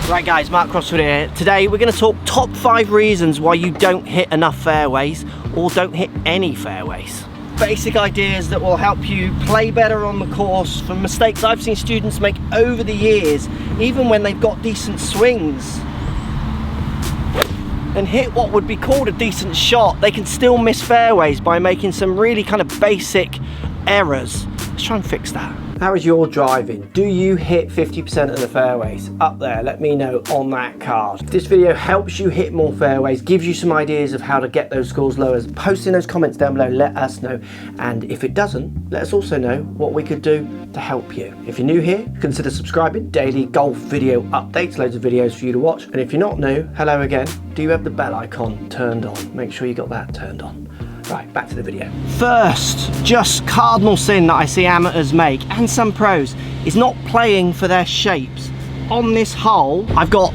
Right guys, Mark Crossfield here. Today we're going to talk top 5 reasons why you don't hit enough fairways or don't hit any fairways. Basic ideas that will help you play better on the course from mistakes I've seen students make over the years, even when they've got decent swings and hit what would be called a decent shot. They can still miss fairways by making some really kind of basic errors. Let's try and fix that. How is your driving? Do you hit 50% of the fairways? Up there, let me know on that card. If this video helps you hit more fairways, gives you some ideas of how to get those scores lower, post in those comments down below, let us know. And if it doesn't, let us also know what we could do to help you. If you're new here, consider subscribing. Daily golf video updates, loads of videos for you to watch. And if you're not new, hello again. Do you have the bell icon turned on? Make sure you got that turned on. Right, back to the video. First, just cardinal sin that I see amateurs make, and some pros, is not playing for their shapes. On this hole, I've got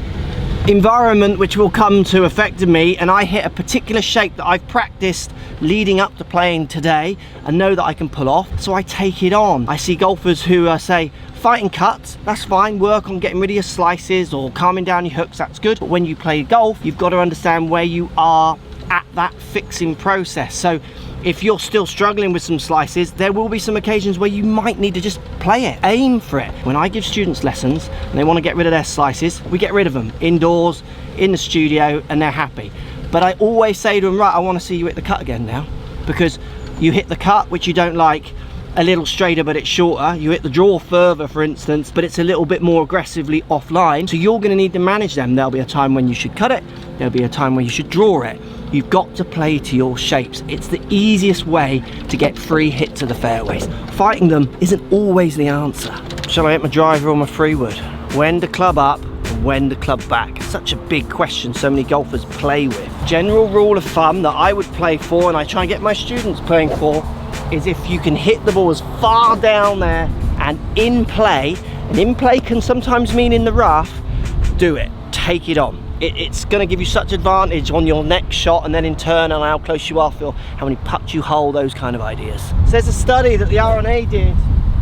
environment which will come to affecting me, and I hit a particular shape that I've practiced leading up to playing today and know that I can pull off, so I take it on. I see golfers who say, fighting cuts, that's fine, work on getting rid of your slices or calming down your hooks, that's good. But when you play golf, you've got to understand where you are at that fixing process. So if you're still struggling with some slices, there will be some occasions where you might need to just play it, aim for it. When I give students lessons and they want to get rid of their slices, we get rid of them indoors, in the studio, and they're happy. But I always say to them, right, I want to see you hit the cut again now, because you hit the cut, which you don't like, a little straighter but it's shorter. You hit the draw further, for instance, but it's a little bit more aggressively offline, so you're going to need to manage them. There'll be a time when you should cut it, there'll be a time when you should draw it. You've got to play to your shapes. It's the easiest way to get free hits to the fairways. Fighting them isn't always the answer. Shall I hit my driver or my 3-wood? When to club up and when to club back? It's such a big question so many golfers play with. General rule of thumb that I would play for, and I try and get my students playing for, is if you can hit the ball as far down there and in play, and in play can sometimes mean in the rough, do it, take it on. It's going to give you such advantage on your next shot, and then in turn on how close you are, feel how many putts you hold, those kind of ideas. So there's a study that the R&A did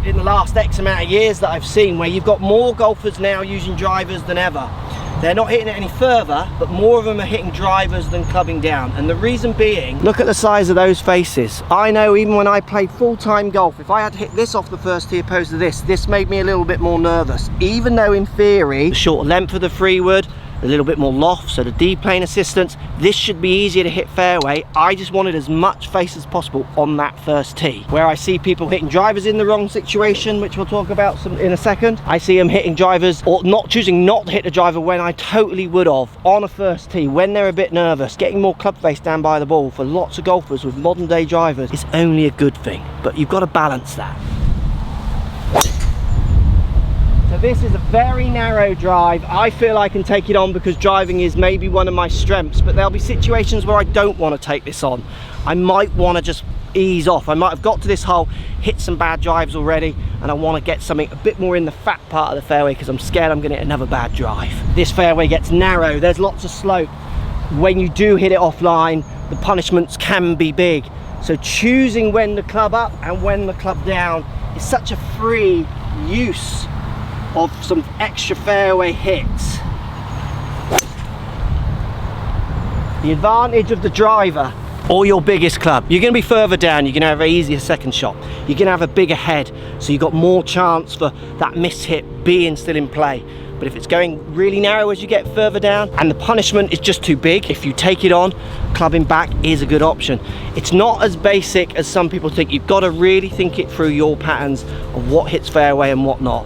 in the last X amount of years that I've seen, where you've got more golfers now using drivers than ever. They're not hitting it any further, but more of them are hitting drivers than clubbing down. And the reason being, look at the size of those faces. I know even when I played full-time golf, if I had to hit this off the first tee opposed to this made me a little bit more nervous. Even though in theory, the shorter length of the 3-wood, a little bit more loft, so the D-plane assistance, this should be easier to hit fairway. I just wanted as much face as possible on that first tee. Where I see people hitting drivers in the wrong situation, which we'll talk about in a second. I see them hitting drivers or choosing not to hit the driver when I totally would have on a first tee, when they're a bit nervous. Getting more club face down by the ball for lots of golfers with modern day drivers is only a good thing, but you've got to balance that. So this is a very narrow drive. I feel I can take it on because driving is maybe one of my strengths, but there'll be situations where I don't want to take this on. I might want to just ease off. I might have got to this hole, hit some bad drives already, and I want to get something a bit more in the fat part of the fairway because I'm scared I'm going to hit another bad drive. This fairway gets narrow, there's lots of slope. When you do hit it offline, the punishments can be big. So choosing when to club up and when to club down is such a free use of some extra fairway hits. The advantage of the driver or your biggest club, you're going to be further down, you're going to have an easier second shot, you're going to have a bigger head, so you've got more chance for that missed hit being still in play. But if it's going really narrow as you get further down and the punishment is just too big, if you take it on, clubbing back is a good option. It's not as basic as some people think. You've got to really think it through, your patterns of what hits fairway and what not.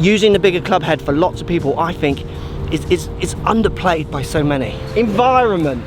Using the bigger club head for lots of people, I think, is underplayed by so many. Environment.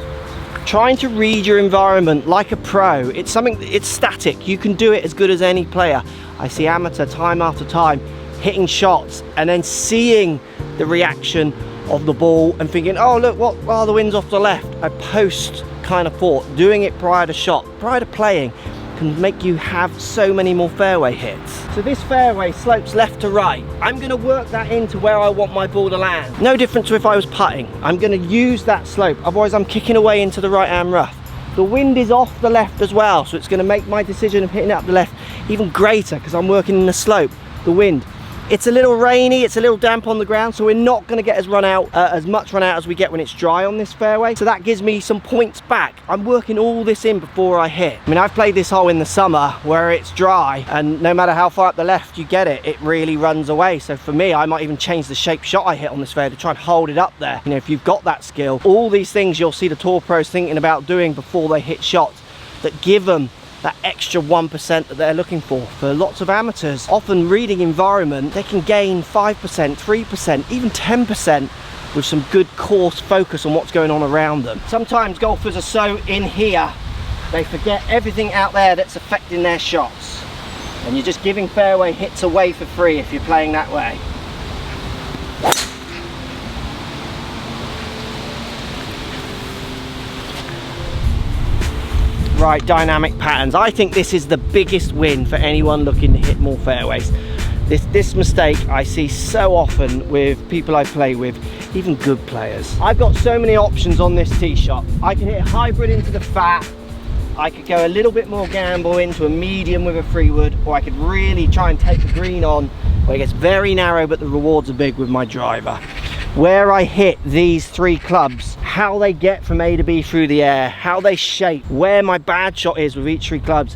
Trying to read your environment like a pro. It's something, it's static. You can do it as good as any player. I see amateur time after time hitting shots and then seeing the reaction of the ball and thinking, oh look, what the wind's off to the left. A post kind of thought. Doing it prior to shot, prior to playing, can make you have so many more fairway hits. So this fairway slopes left to right. I'm going to work that into where I want my ball to land. No different to if I was putting. I'm going to use that slope, otherwise I'm kicking away into the right hand rough. The wind is off the left as well, so it's going to make my decision of hitting it up the left even greater because I'm working in the slope, the wind. It's a little rainy, it's a little damp on the ground, so we're not going to get as much run out as we get when it's dry on this fairway. So that gives me some points back. I'm working all this in before I hit. I mean, I've played this hole in the summer where it's dry, and no matter how far up the left you get it, it really runs away. So for me, I might even change the shape shot I hit on this fairway to try and hold it up there. You know, if you've got that skill, all these things you'll see the tour pros thinking about doing before they hit shots that give them that extra 1% that they're looking for. For lots of amateurs, often reading environment, they can gain 5%, 3%, even 10% with some good course focus on what's going on around them. Sometimes golfers are so in here, they forget everything out there that's affecting their shots. And you're just giving fairway hits away for free if you're playing that way. Right, dynamic patterns. I think this is the biggest win for anyone looking to hit more fairways. This mistake I see so often with people I play with, even good players. I've got so many options on this tee shot. I can hit a hybrid into the fat, I could go a little bit more gamble into a medium with a 3-wood, or I could really try and take the green on where it gets very narrow but the rewards are big with my driver. Where I hit these 3 clubs, how they get from A to B through the air, how they shape, where my bad shot is with each 3 clubs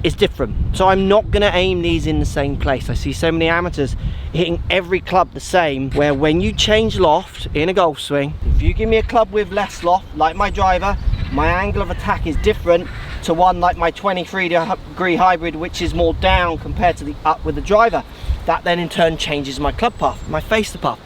is different. So I'm not going to aim these in the same place. I see so many amateurs hitting every club the same, where when you change loft in a golf swing, if you give me a club with less loft, like my driver, my angle of attack is different to one like my 23-degree hybrid, which is more down compared to the up with the driver. That then in turn changes my club path, my face to path.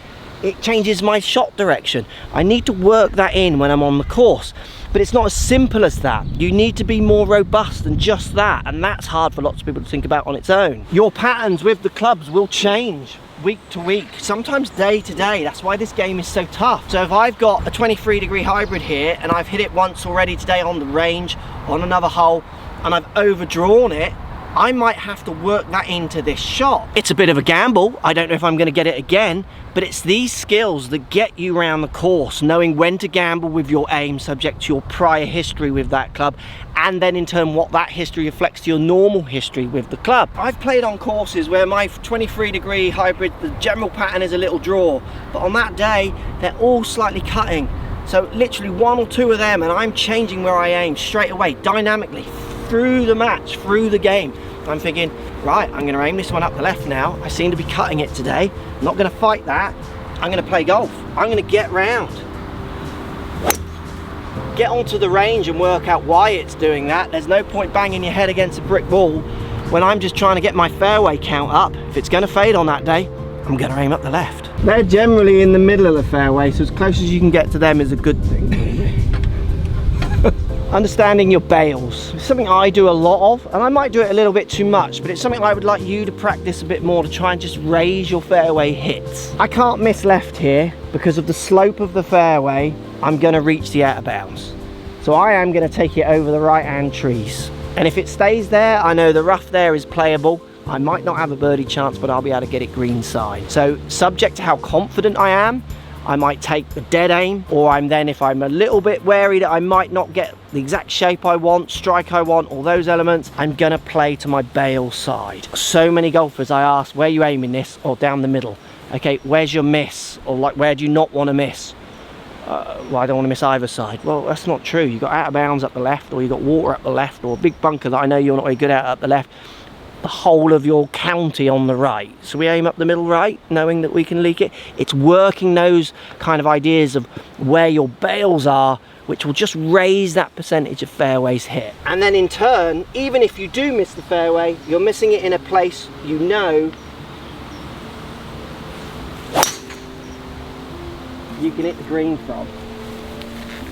It changes my shot direction. I need to work that in when I'm on the course, but it's not as simple as that. You need to be more robust than just that, and that's hard for lots of people to think about on its own. Your patterns with the clubs will change week to week, sometimes day to day. That's why this game is so tough. So if I've got a 23-degree hybrid here and I've hit it once already today on the range, on another hole, and I've overdrawn it, I might have to work that into this shot. It's a bit of a gamble. I don't know if I'm going to get it again, but it's these skills that get you around the course, knowing when to gamble with your aim subject to your prior history with that club, and then in turn what that history reflects to your normal history with the club. I've played on courses where my 23-degree hybrid, the general pattern is a little draw, but on that day they're all slightly cutting. So literally 1 or 2 of them and I'm changing where I aim straight away, dynamically, through the match, through the game. I'm thinking, right, I'm going to aim this one up the left now. I seem to be cutting it today. I'm not going to fight that. I'm going to play golf. I'm going to get round. Get onto the range and work out why it's doing that. There's no point banging your head against a brick wall when I'm just trying to get my fairway count up. If it's going to fade on that day, I'm going to aim up the left. They're generally in the middle of the fairway, so as close as you can get to them is a good thing. Understanding your bales. It's something I do a lot of, and I might do it a little bit too much, but it's something I would like you to practice a bit more to try and just raise your fairway hits. I can't miss left here because of the slope of the fairway. I'm going to reach the out of bounds. So I am going to take it over the right hand trees. And if it stays there, I know the rough there is playable. I might not have a birdie chance, but I'll be able to get it green side. So subject to how confident I am, I might take the dead aim, or if I'm a little bit wary that I might not get the exact shape I want, strike I want, all those elements, I'm gonna play to my bail side. So many golfers I ask, where are you aiming this? Or down the middle. Okay, where's your miss? Or like, where do you not want to miss? Well, I don't want to miss either side. Well, that's not true. You've got out of bounds up the left, or you've got water up the left, or a big bunker that I know you're not very good at up the left. The whole of your county on the right. So we aim up the middle right, knowing that we can leak it. It's working those kind of ideas of where your bails are, which will just raise that percentage of fairways hit. And then in turn, even if you do miss the fairway, you're missing it in a place you know you can hit the green from.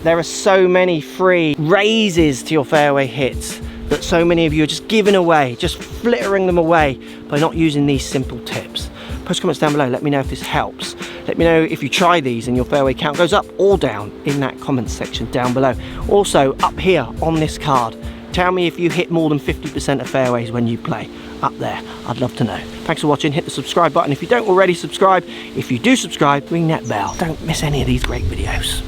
There are so many free raises to your fairway hits that so many of you are just giving away, just flittering them away by not using these simple tips. Post comments down below, let me know if this helps. Let me know if you try these and your fairway count goes up or down in that comments section down below. Also, up here on this card, tell me if you hit more than 50% of fairways when you play. Up there, I'd love to know. Thanks for watching. Hit the subscribe button if you don't already subscribe. If you do subscribe, ring that bell. Don't miss any of these great videos.